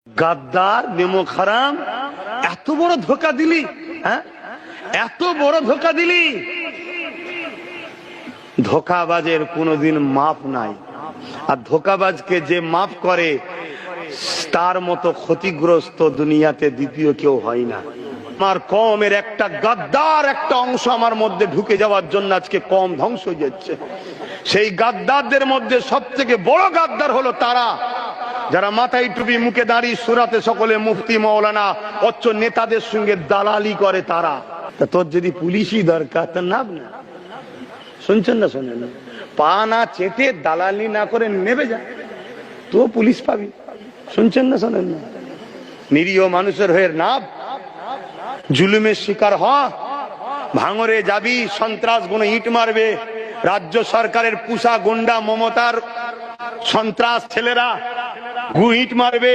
গাদ্দার নেমো খারাম, এত বড় ধোকা দিলি, হ্যাঁ এত বড় ধোকা দিলি। ধোকাবাজের কোনোদিন মাপ নাই, আর ধোকাবাজকে যে মাপ করে তার মতো ক্ষতিগ্রস্ত দুনিয়াতে দ্বিতীয় কেউ হয় না। আমার কওমের একটা গাদ্দার একটা অংশ আমার মধ্যে ঢুকে যাওয়ার জন্য আজকে কওম ধ্বংস হয়ে যাচ্ছে। সেই গাদ্দারদের মধ্যে সবথেকে বড় গাদ্দার হলো তারা যারা মাথায় টুপি মুখে দাঁড়িয়ে সুরাতে সকলে মুফতি মাওলানা অচ্চ নেতাদের সঙ্গে দালালি করে। তারা তা তোর যদি পুলিশই দরকার তা নাম না, শুনছেন না শোনেন না, পা না চেটে দালালি না করে নেবে যা, তো পুলিশ পাবি। শুনছেন না শোনেন না, নিরীহ মানুষের হয়ে নাব, জুলুমের শিকার হ, ভাঙরে যাবি, সন্ত্রাস গুলো ইট মারবে, রাজ্য সরকারের পুষা গুন্ডা মমতার সন্ত্রাস ছেলেরা ইট মারবে।